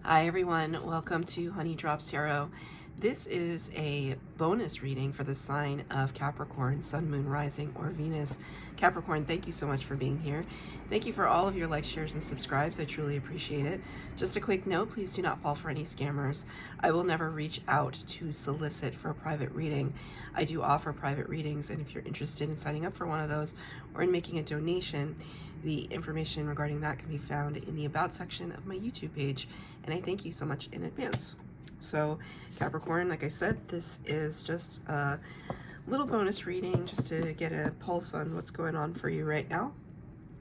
Hi everyone, welcome to Honey Drops Tarot. This is a bonus reading for the sign of Capricorn, Sun, Moon, Rising, or Venus. Capricorn, thank you so much for being here. Thank you for all of your likes, shares, and subscribes. I truly appreciate it. Just a quick note, please do not fall for any scammers. I will never reach out to solicit for a private reading. I do offer private readings, and if you're interested in signing up for one of those or in making a donation, the information regarding that can be found in the About section of my YouTube page, and I thank you so much in advance. So Capricorn, like I said, this is just a little bonus reading just to get a pulse on what's going on for you right now.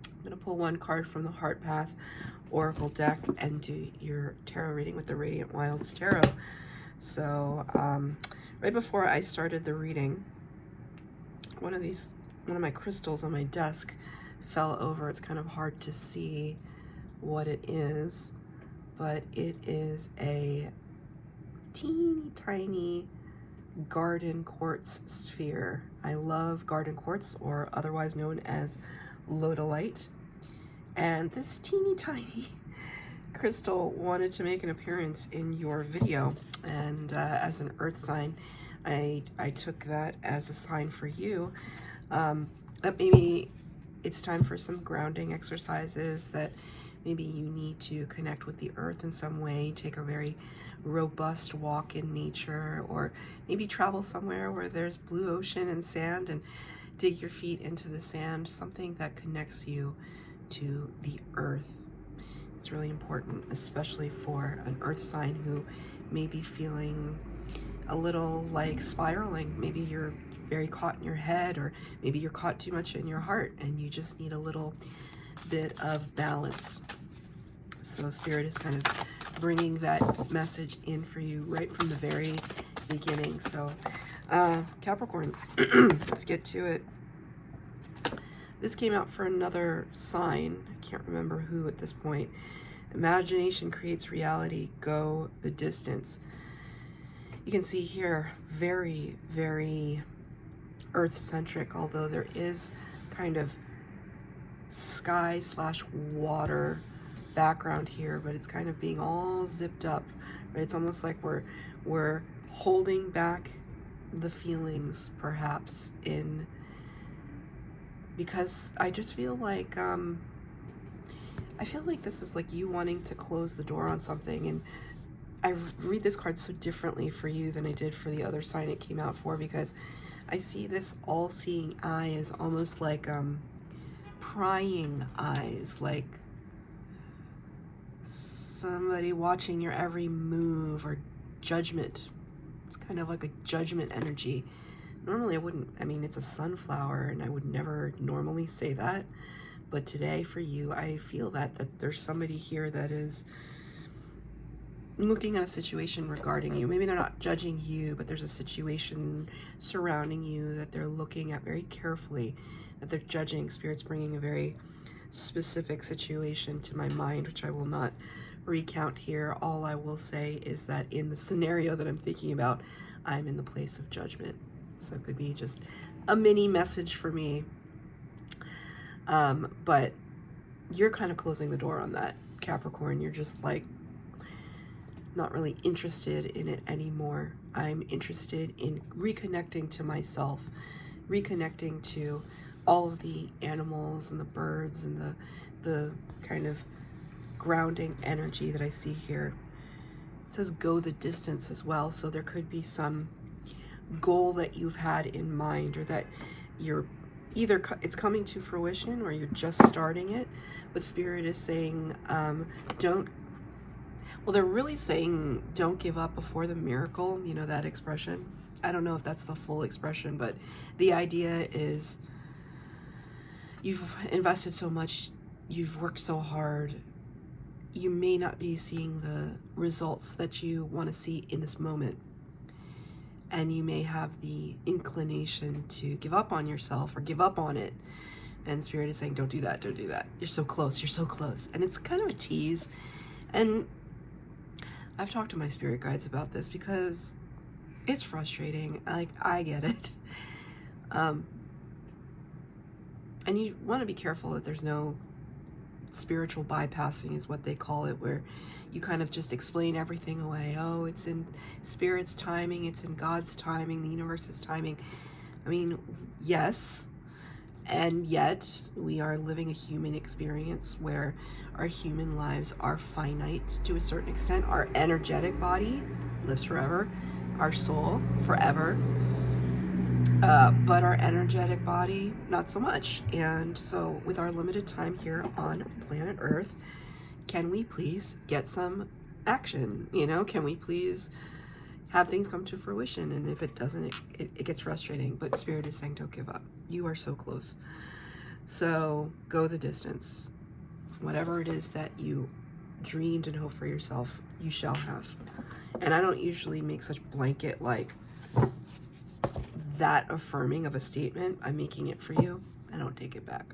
I'm going to pull one card from the Heart Path Oracle deck and do your tarot reading with the Radiant Wilds Tarot. So right before I started the reading, one of my crystals on my desk fell over. It's kind of hard to see what it is, but it is a teeny tiny garden quartz sphere. I love garden quartz, or otherwise known as lodolite, and this teeny tiny crystal wanted to make an appearance in your video, and as an earth sign, I took that as a sign for you that maybe it's time for some grounding exercises, that maybe you need to connect with the earth in some way, take a very robust walk in nature, or maybe travel somewhere where there's blue ocean and sand and dig your feet into the sand, something that connects you to the earth. It's really important, especially for an earth sign who may be feeling a little like spiraling. Maybe you're very caught in your head, or maybe you're caught too much in your heart and you just need a little bit of balance. So Spirit is kind of bringing that message in for you right from the very beginning. So Capricorn, let's get to it. This came out for another sign. I can't remember who at this point. Imagination creates reality. Go the distance. You can see here, very, very earth-centric, although there is kind of sky/water background here, but it's kind of being all zipped up, right? It's almost like we're holding back the feelings, perhaps, because I just feel like this is like you wanting to close the door on something. And I read this card so differently for you than I did for the other sign it came out for, because I see this all-seeing eye as almost like prying eyes, like somebody watching your every move, or judgment. It's kind of like a judgment energy. Normally I wouldn't, I mean, it's a sunflower and I would never normally say that, but today for you, I feel that there's somebody here that is looking at a situation regarding you. Maybe they're not judging you, but there's a situation surrounding you that they're looking at very carefully, that they're judging. Spirit's bringing a very specific situation to my mind, which I will not recount here. All I will say is that in the scenario that I'm thinking about, I'm in the place of judgment. So it could be just a mini message for me. But you're kind of closing the door on that, Capricorn. You're just like not really interested in it anymore. I'm interested in reconnecting to myself, reconnecting to all of the animals and the birds and the kind of grounding energy that I see here. It says go the distance as well, so there could be some goal that you've had in mind, or that you're either it's coming to fruition or you're just starting it. But Spirit is saying they're really saying don't give up before the miracle. You know that expression? I don't know if that's the full expression, but the idea is you've invested so much, you've worked so hard, you may not be seeing the results that you want to see in this moment. And you may have the inclination to give up on yourself or give up on it. And Spirit is saying, don't do that, don't do that. You're so close, you're so close. And it's kind of a tease. And I've talked to my spirit guides about this because it's frustrating. Like, I get it. And you want to be careful that there's no spiritual bypassing, is what they call it, where you kind of just explain everything away. Oh, it's in Spirit's timing, it's in God's timing, the universe's timing. I mean, yes, and yet we are living a human experience where our human lives are finite to a certain extent. Our energetic body lives forever, our soul forever, but our energetic body not so much. And so with our limited time here on planet Earth, can we please get some action? You know, can we please have things come to fruition? And if it doesn't, it gets frustrating. But Spirit is saying, don't give up. You are so close. So go the distance. Whatever it is that you dreamed and hoped for yourself, you shall have. And I don't usually make such blanket, like, that affirming of a statement. I'm making it for you. I don't take it back.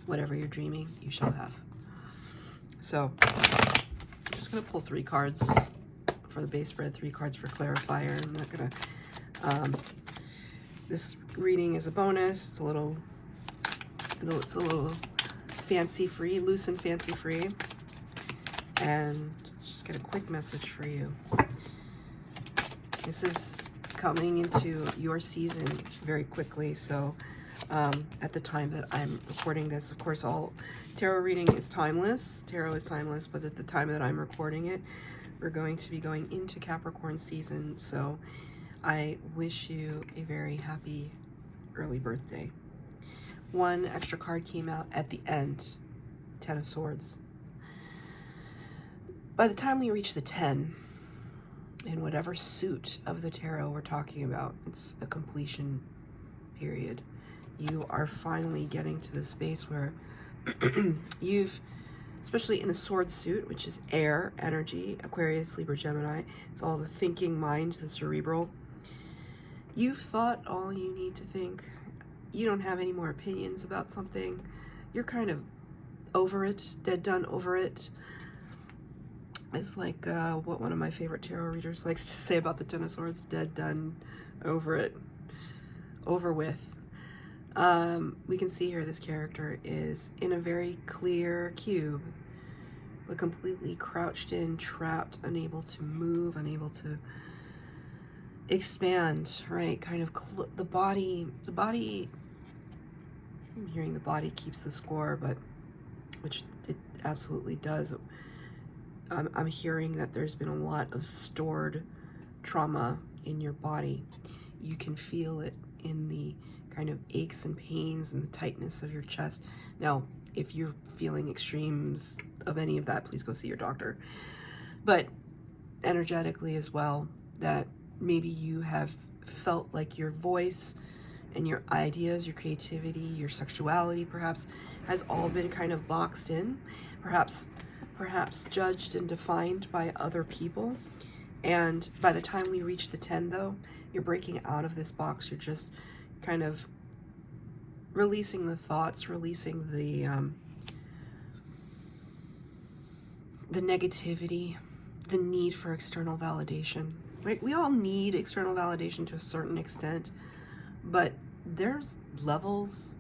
Whatever you're dreaming, you shall have. So I'm just going to pull 3 cards for the base spread, 3 cards for clarifier. I'm not going to, this reading is a bonus. It's a little fancy free, loose and fancy free. And just get a quick message for you. This is coming into your season very quickly. So at the time that I'm recording this, of course, all tarot reading is timeless. Tarot is timeless, but at the time that I'm recording it, we're going to be going into Capricorn season. So I wish you a very happy early birthday. 1 extra card came out at the end, 10 of Swords. By the time we reach the 10, in whatever suit of the tarot we're talking about, it's a completion period. You are finally getting to the space where you've, especially in the Sword suit, which is air, energy, Aquarius, Libra, Gemini, it's all the thinking mind, the cerebral. You've thought all you need to think. You don't have any more opinions about something. You're kind of over it, dead done over it. It's like what one of my favorite tarot readers likes to say about the 10 of Swords, dead done, over it, over with. We can see here this character is in a very clear cube, but completely crouched in, trapped, unable to move, unable to expand, right? Kind of the body, I'm hearing the body keeps the score, but which it absolutely does. I'm hearing that there's been a lot of stored trauma in your body. You can feel it in the kind of aches and pains and the tightness of your chest. Now, if you're feeling extremes of any of that, please go see your doctor. But energetically as well, that maybe you have felt like your voice and your ideas, your creativity, your sexuality perhaps, has all been kind of boxed in, perhaps judged and defined by other people. And by the time we reach the 10 though, you're breaking out of this box. You're just kind of releasing the thoughts, releasing the negativity, the need for external validation, right? We all need external validation to a certain extent, but there's levels,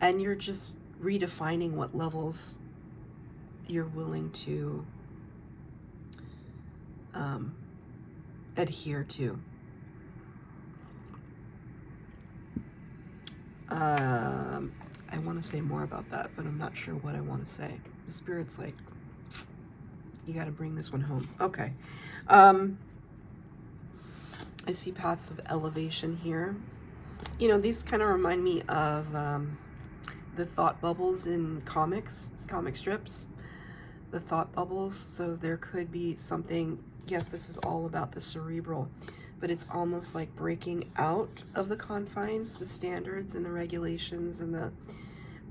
and you're just redefining what levels you're willing to adhere to. I want to say more about that, but I'm not sure what I want to say. The Spirit's like, you got to bring this one home. Okay. I see paths of elevation here. You know, these kind of remind me of the thought bubbles in comic strips. The thought bubbles. So there could be something, yes, this is all about the cerebral, but it's almost like breaking out of the confines, the standards and the regulations and the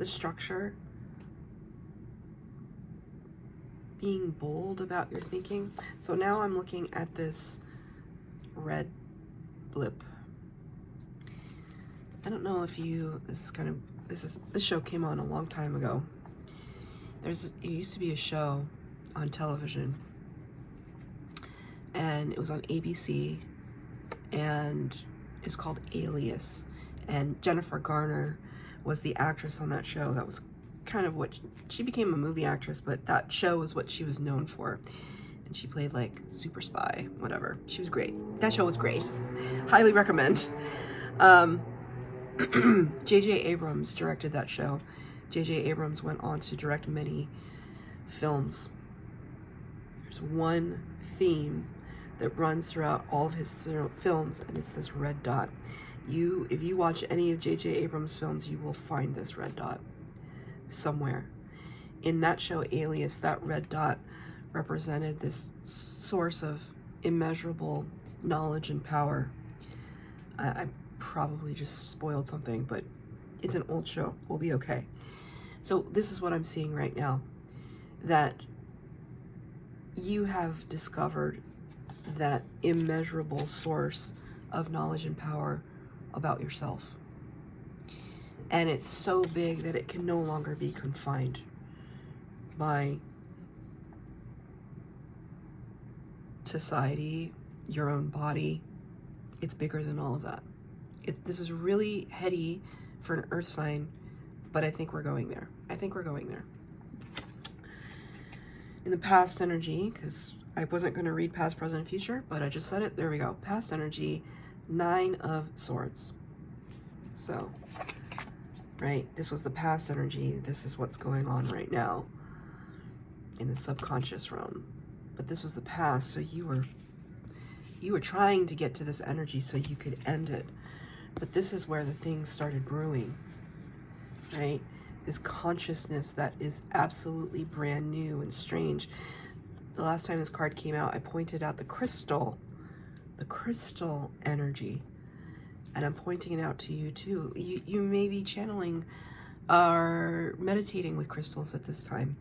structure. Being bold about your thinking. So now I'm looking at this red blip. I don't know if you, this show came on a long time ago. It used to be a show on television, and it was on ABC, and it's called Alias, and Jennifer Garner was the actress on that show. That was kind of what she became, a movie actress, but that show was what she was known for. and she played like super spy, whatever. She was great. That show was great. Highly recommend. J.J. Abrams directed that show. J.J. Abrams went on to direct many films. There's one theme that runs throughout all of his films, and it's this red dot. If you watch any of J.J. Abrams' films, you will find this red dot somewhere. In that show, Alias, that red dot represented this source of immeasurable knowledge and power. I probably just spoiled something, but it's an old show. We'll be okay. So this is what I'm seeing right now, that you have discovered that immeasurable source of knowledge and power about yourself. And it's so big that it can no longer be confined by society, your own body. It's bigger than all of that. This is really heady for an earth sign, but I think we're going there. I think we're going there. In the past energy, because I wasn't going to read past, present, future, but I just said it. There we go. Past energy, 9 of Swords. So, right, this was the past energy. This is what's going on right now in the subconscious realm. But this was the past, so you were trying to get to this energy so you could end it. But this is where the things started brewing, right? This consciousness that is absolutely brand new and strange. The last time this card came out, I pointed out the crystal energy. And I'm pointing it out to you too. You may be channeling or meditating with crystals at this time.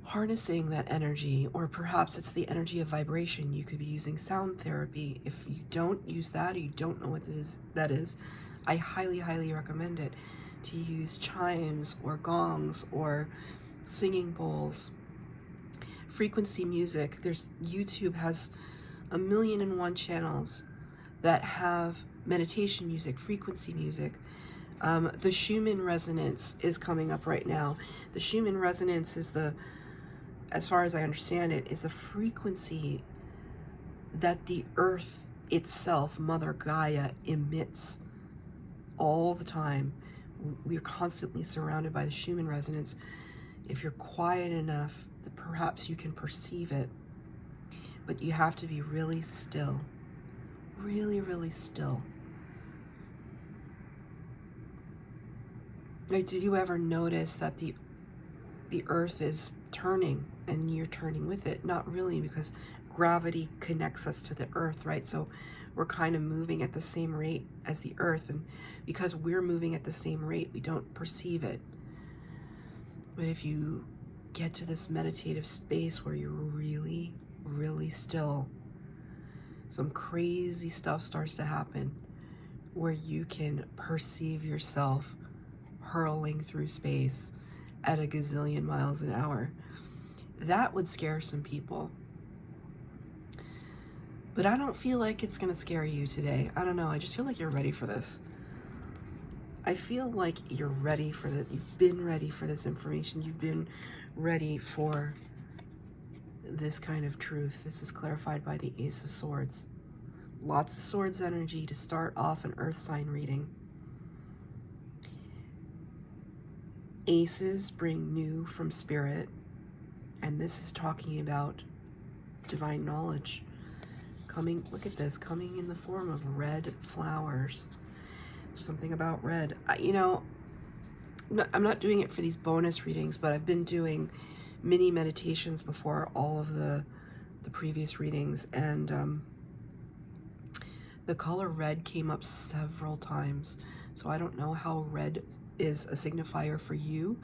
Harnessing that energy, or perhaps it's the energy of vibration. You could be using sound therapy. If you don't use that, or you don't know what that is, I highly, highly recommend it, to use chimes or gongs or singing bowls. Frequency music. YouTube has 1,000,001 channels that have meditation music, frequency music. The Schumann resonance is coming up right now. The Schumann resonance is as far as I understand it, is the frequency that the earth itself, Mother Gaia, emits all the time. We're constantly surrounded by the Schumann resonance. If you're quiet enough, perhaps you can perceive it, but you have to be really still. Really, really still. Like, did you ever notice that the earth is turning and you're turning with it? Not really, because gravity connects us to the earth, right? So we're kind of moving at the same rate as the earth, and because we're moving at the same rate, we don't perceive it. But if you get to this meditative space where you're really, really still, some crazy stuff starts to happen where you can perceive yourself hurling through space at a gazillion miles an hour. That would scare some people. But I don't feel like it's going to scare you today. I don't know. I just feel like you're ready for this. I feel like you're ready for this. You've been ready for this information. You've been ready for this kind of truth. This is clarified by the Ace of Swords. Lots of swords energy to start off an earth sign reading. Aces bring new from spirit, and this is talking about divine knowledge coming. Look at this, coming in the form of red flowers. Something about red. I'm not doing it for these bonus readings, but I've been doing mini meditations before all of the previous readings, and the color red came up several times. So I don't know how red is a signifier for you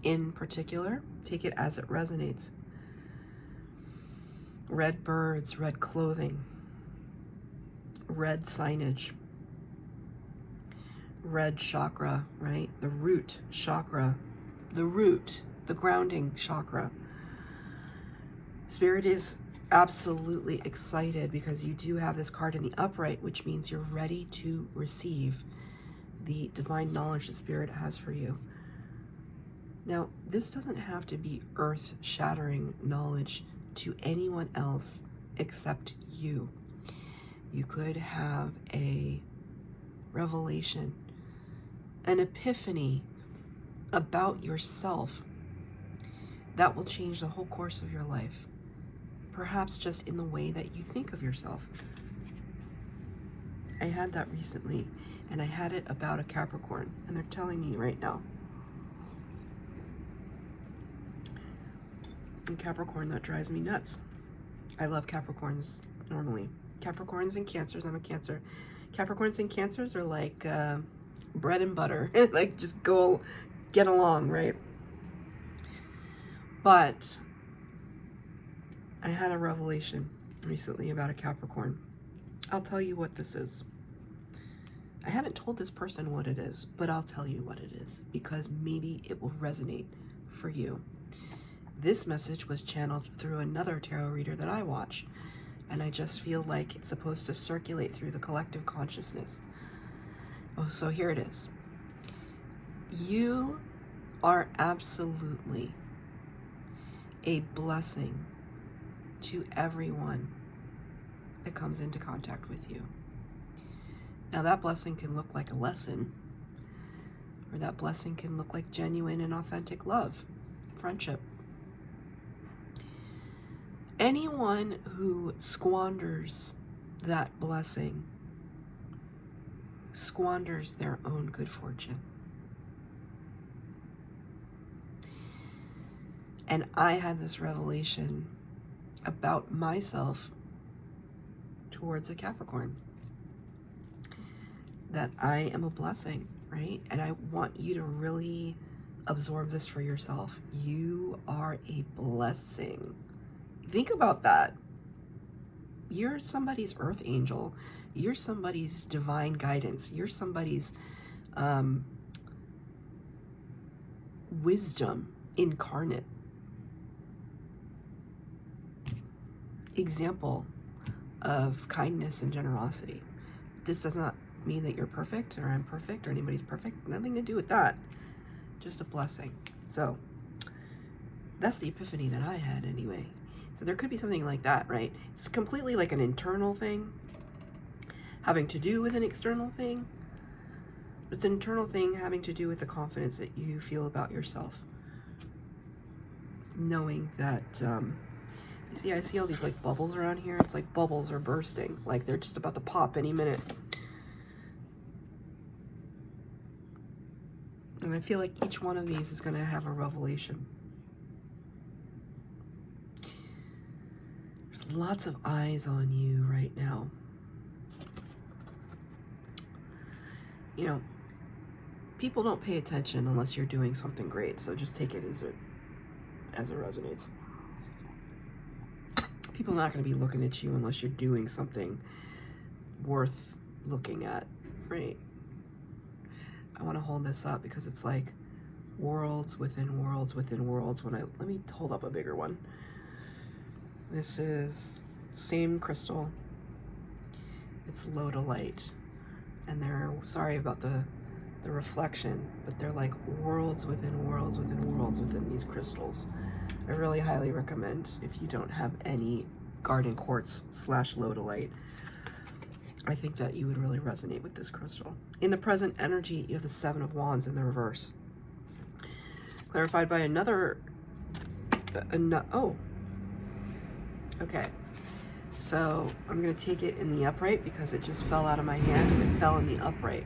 in particular. Take it as it resonates. Red birds, red clothing, red signage, red chakra, right? The root chakra, the grounding chakra. Spirit is absolutely excited because you do have this card in the upright, which means you're ready to receive the divine knowledge the Spirit has for you. Now, this doesn't have to be earth-shattering knowledge to anyone else except you. You could have a revelation, an epiphany about yourself that will change the whole course of your life. Perhaps just in the way that you think of yourself. I had that recently, and I had it about a Capricorn, and they're telling me right now. And Capricorn, that drives me nuts. I love Capricorns normally. Capricorns and Cancers, I'm a Cancer. Capricorns and Cancers are like bread and butter. Like, just go get along, right? But I had a revelation recently about a Capricorn. I'll tell you what this is. I haven't told this person what it is, but I'll tell you what it is, because maybe it will resonate for you. This message was channeled through another tarot reader that I watch, and I just feel like it's supposed to circulate through the collective consciousness. Oh, so here it is. You are absolutely a blessing to everyone that comes into contact with you. Now, that blessing can look like a lesson, or that blessing can look like genuine and authentic love, friendship. Anyone who squanders that blessing squanders their own good fortune. And I had this revelation about myself towards a Capricorn, that I am a blessing, right? And I want you to really absorb this for yourself. You are a blessing. Think about that. You're somebody's earth angel. You're somebody's divine guidance. You're somebody's wisdom incarnate. Example of kindness and generosity. This does not mean that you're perfect or I'm perfect or anybody's perfect. Nothing to do with that. Just a blessing. So that's the epiphany that I had anyway. So there could be something like that, right? It's completely like an internal thing having to do with an external thing. It's an internal thing having to do with the confidence that you feel about yourself. Knowing that, you see, I see all these like bubbles around here. It's like bubbles are bursting. Like they're just about to pop any minute. And I feel like each one of these is going to have a revelation. There's lots of eyes on you right now. You know, people don't pay attention unless you're doing something great. So just take it as it resonates. People are not going to be looking at you unless you're doing something worth looking at, right? I want to hold this up because it's like worlds within worlds within worlds. Let me hold up a bigger one. This is same crystal. It's Lodolite, and they're, sorry about the reflection, but they're like worlds within worlds within worlds within these crystals. I really highly recommend, if you don't have any garden quartz / Lodolite, I think that you would really resonate with this crystal. In the present energy, you have the Seven of Wands in the reverse. Clarified by another, oh, okay. So I'm gonna take it in the upright because it just fell out of my hand and it fell in the upright.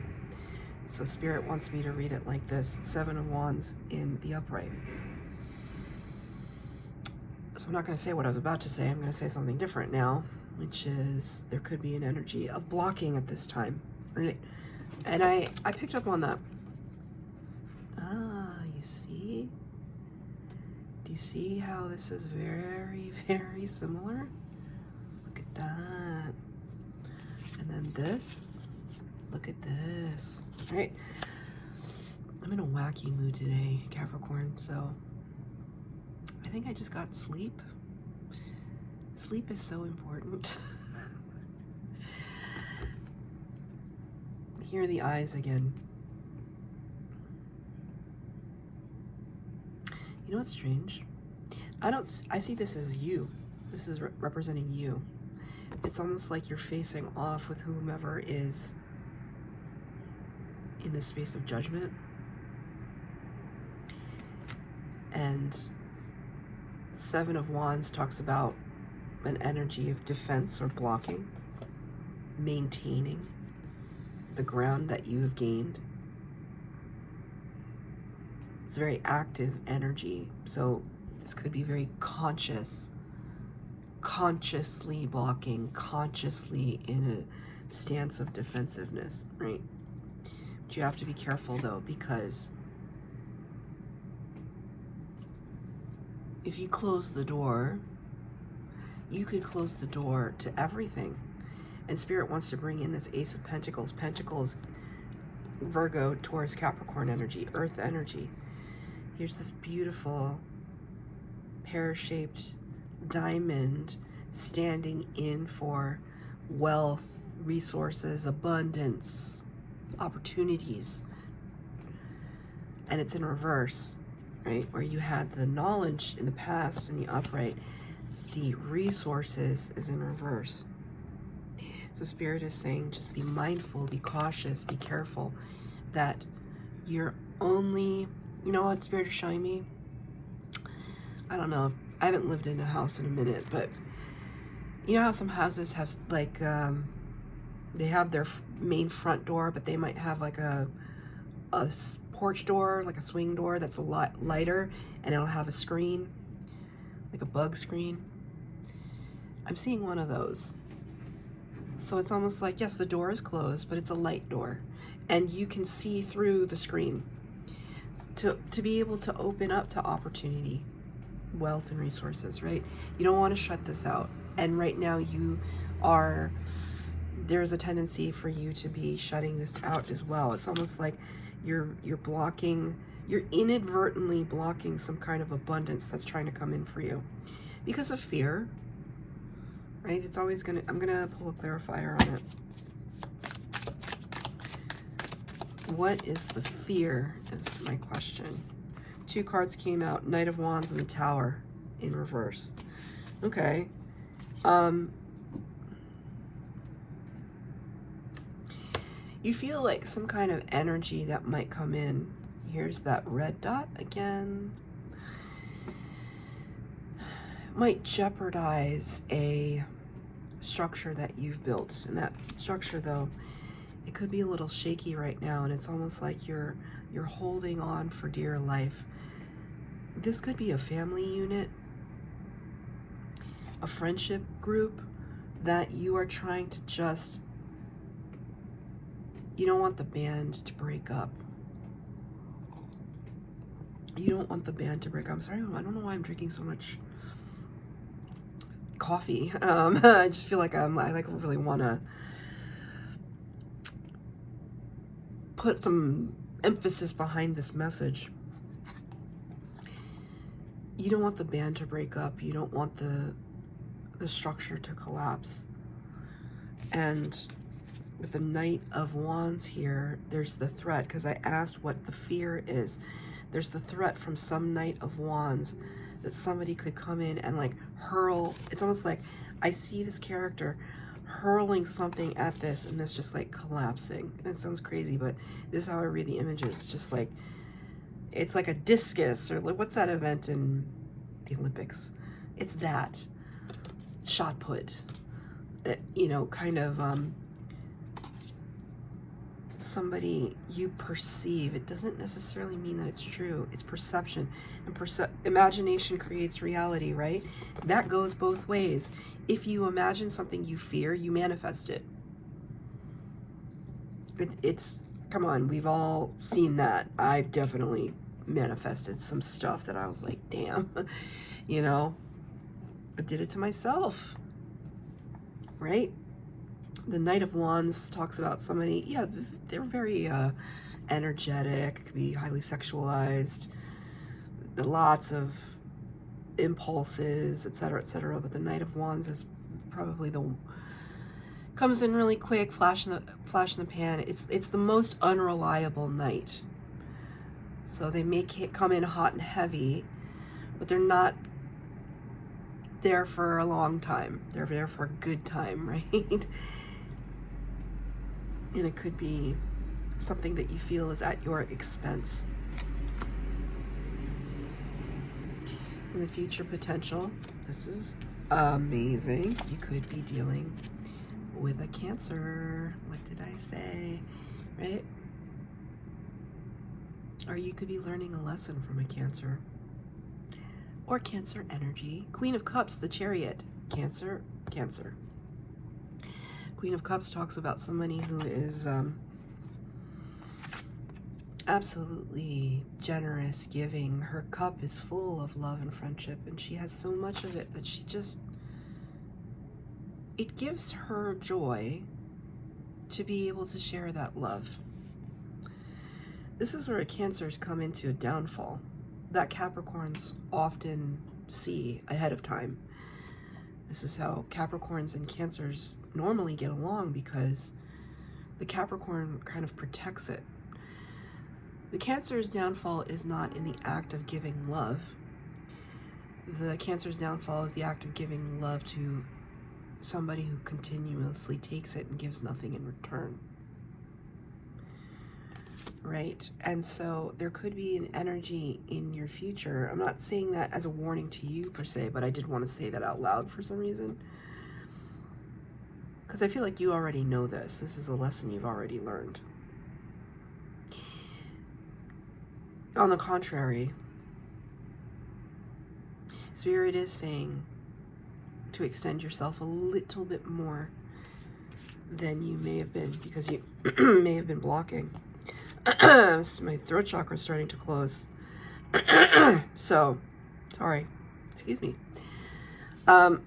So Spirit wants me to read it like this, Seven of Wands in the upright. So I'm not gonna say what I was about to say, I'm gonna say something different now, which is there could be an energy of blocking at this time, right? And I picked up on that. Ah, you see? Do you see how this is very, very similar? Look at that. And then this, look at this, right? I'm in a wacky mood today, Capricorn, so I think I just got sleep. Sleep is so important. Here are the eyes again. You know what's strange? I see this as you. This is representing you. It's almost like you're facing off with whomever is in this space of judgment. And Seven of Wands talks about an energy of defense or blocking, maintaining the ground that you have gained. It's a very active energy, so this could be very consciously blocking, consciously in a stance of defensiveness, right? But you have to be careful though, because if you close the door, you could close the door to everything. And Spirit wants to bring in this Ace of Pentacles. Pentacles, Virgo, Taurus, Capricorn energy, Earth energy. Here's this beautiful pear-shaped diamond standing in for wealth, resources, abundance, opportunities. And it's in reverse, right? Where you had the knowledge in the past in the upright, the resources is in reverse. So Spirit is saying, just be mindful, be cautious, be careful that you're only, you know what Spirit is showing me? I don't know, I haven't lived in a house in a minute, but you know how some houses have like, they have their main front door, but they might have like a porch door, like a swing door that's a lot lighter, and it'll have a screen, like a bug screen. I'm seeing one of those. So it's almost like, yes, the door is closed, but it's a light door, and you can see through the screen to be able to open up to opportunity, wealth, and resources, right? You don't want to shut this out. And right now there's a tendency for you to be shutting this out as well. It's almost like you're blocking, you're inadvertently blocking some kind of abundance that's trying to come in for you because of fear, right? It's always gonna, I'm gonna pull a clarifier on it. What is the fear is my question. Two cards came out, Knight of Wands and the Tower in reverse. Okay. You feel like some kind of energy that might come in. Here's that red dot again. Might jeopardize a structure that you've built. And that structure, though, it could be a little shaky right now, and it's almost like you're holding on for dear life. This could be a family unit, a friendship group that you are trying to just, you don't want the band to break up. You don't want the band to break up. I'm sorry, I don't know why I'm drinking so much coffee. I just feel like I really want to put some emphasis behind this message. You don't want the band to break up. You don't want the structure to collapse. And with the Knight of Wands here, there's the threat, because I asked what the fear is. There's the threat from some Knight of Wands that somebody could come in and like hurl. It's almost like I see this character hurling something at this and this just like collapsing. And it sounds crazy, but this is how I read the images. It's just like, it's like a discus, or like, what's that event in the Olympics? It's that shot put, you know, kind of somebody you perceive. It doesn't necessarily mean that it's true. It's perception, and imagination creates reality, right? That goes both ways. If you imagine something you fear, you manifest it. It's come on, we've all seen that. I've definitely manifested some stuff that I was like, damn, you know, I did it to myself, right? The Knight of Wands talks about somebody, yeah, they're very energetic, could be highly sexualized, lots of impulses, etc., etc. But the Knight of Wands is probably comes in really quick, flash in the pan. It's the most unreliable knight. So they may come in hot and heavy, but they're not there for a long time. They're there for a good time, right? And it could be something that you feel is at your expense. In the future potential, this is amazing. You could be dealing with a Cancer. What did I say? Right? Or you could be learning a lesson from a Cancer. Or Cancer energy. Queen of Cups, the Chariot. Cancer, Cancer. Queen of Cups talks about somebody who is absolutely generous, giving. Her cup is full of love and friendship, and she has so much of it that she just, it gives her joy to be able to share that love. This is where a Cancers come into a downfall that Capricorns often see ahead of time. This is how Capricorns and Cancers normally get along, because the Capricorn kind of protects it. The Cancer's downfall is not in the act of giving love. The Cancer's downfall is the act of giving love to somebody who continuously takes it and gives nothing in return. Right? And so there could be an energy in your future. I'm not saying that as a warning to you per se, but I did want to say that out loud for some reason. Because I feel like you already know this. This is a lesson you've already learned. On the contrary, Spirit is saying to extend yourself a little bit more than you may have been, because you may have been blocking. My throat chakra is starting to close. So, sorry. Excuse me. I'm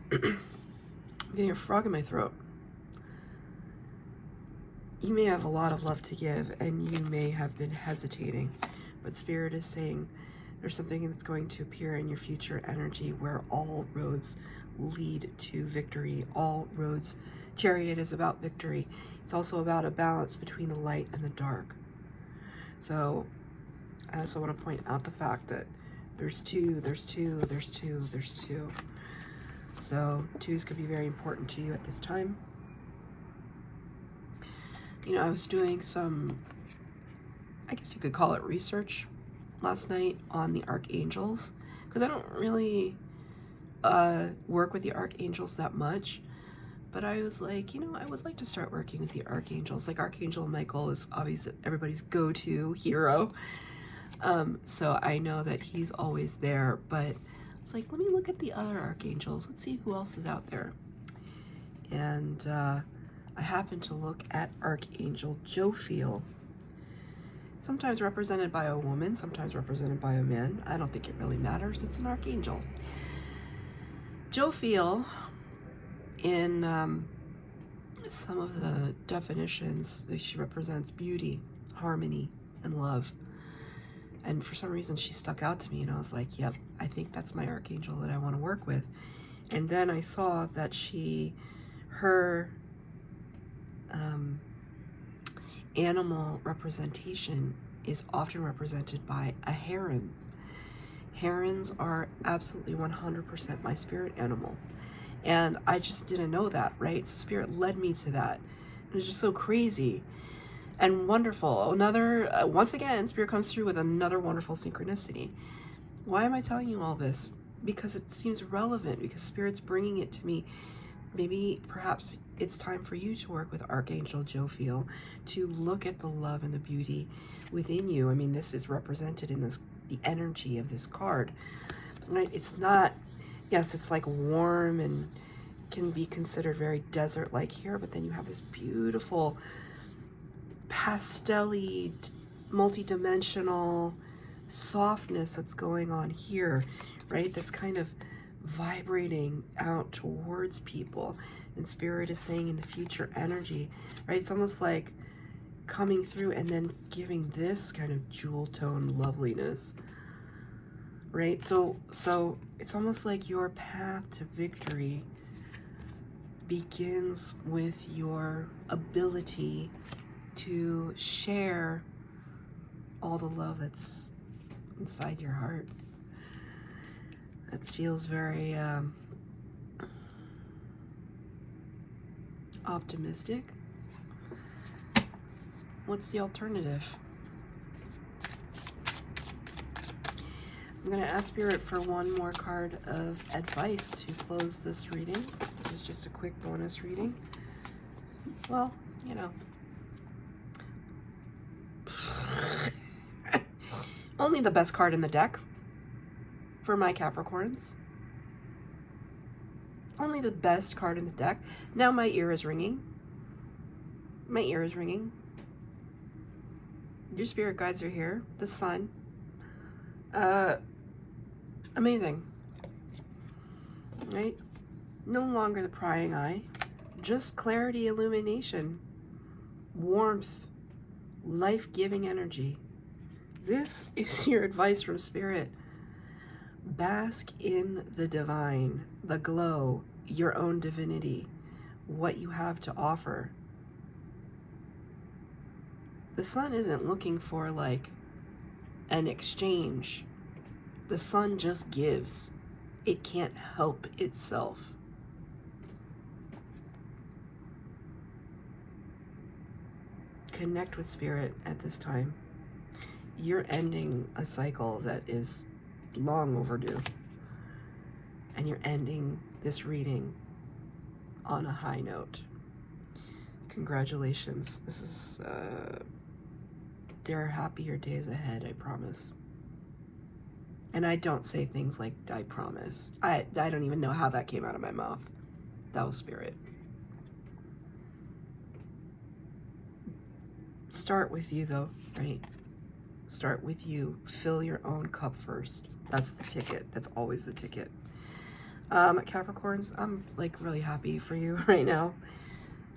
getting a frog in my throat. You may have a lot of love to give, and you may have been hesitating. But Spirit is saying there's something that's going to appear in your future energy where all roads lead to victory. All roads. Chariot is about victory. It's also about a balance between the light and the dark. So I also want to point out the fact that there's two. So twos could be very important to you at this time. You know, I was doing some, I guess you could call it research last night on the archangels, because I don't really work with the archangels that much, but I was like, you know, I would like to start working with the archangels. Like Archangel Michael is obviously everybody's go-to hero, so I know that he's always there, but it's like, let me look at the other archangels. Let's see who else is out there. And I happened to look at Archangel Jophiel, sometimes represented by a woman, sometimes represented by a man. I don't think it really matters. It's an archangel. Jophiel, in some of the definitions, she represents beauty, harmony, and love. And for some reason, she stuck out to me, and I was like, yep, I think that's my archangel that I want to work with. And then I saw that her animal representation is often represented by a heron. Herons are absolutely 100% my spirit animal. And I just didn't know that, right? So Spirit led me to that. It was just so crazy and wonderful. Another, once again, Spirit comes through with another wonderful synchronicity. Why am I telling you all this? Because it seems relevant, because Spirit's bringing it to me. Maybe, perhaps, it's time for you to work with Archangel Jophiel to look at the love and the beauty within you. I mean, this is represented in the energy of this card, right? It's not, yes, it's like warm and can be considered very desert-like here, but then you have this beautiful pastel-y, multi-dimensional softness that's going on here, right? That's kind of vibrating out towards people. And Spirit is saying in the future energy, right? It's almost like coming through and then giving this kind of jewel tone loveliness, right? So it's almost like your path to victory begins with your ability to share all the love that's inside your heart. It feels very Optimistic. What's the alternative? I'm going to ask Spirit for one more card of advice to close this reading. This is just a quick bonus reading. Well, you know. Only the best card in the deck for my Capricorns. Only the best card in the deck. Now my ear is ringing. My ear is ringing. Your spirit guides are here. The sun. Amazing. Right? No longer the prying eye. Just clarity, illumination, warmth, life-giving energy. This is your advice from Spirit. Bask in the divine, the glow, your own divinity, what you have to offer. The sun isn't looking for like an exchange. The sun just gives. It can't help itself. Connect with Spirit at this time. You're ending a cycle that is long overdue. And you're ending this reading on a high note. Congratulations. This is, there are happier days ahead, I promise. And I don't say things like, I promise. I don't even know how that came out of my mouth. That was Spirit. Start with you though, right? Start with you. Fill your own cup first. That's the ticket. That's always the ticket. Capricorns, I'm like really happy for you right now.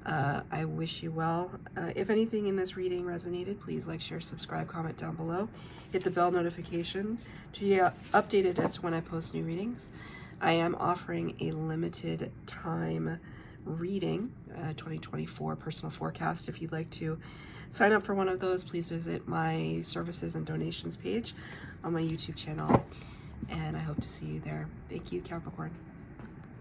I wish you well. If anything in this reading resonated, please like, share, subscribe, comment down below. Hit the bell notification to be updated as to when I post new readings. I am offering a limited time reading, 2024 personal forecast. If you'd like to sign up for one of those, please visit my services and donations page on my YouTube channel. And I hope to see you there. Thank you, Capricorn.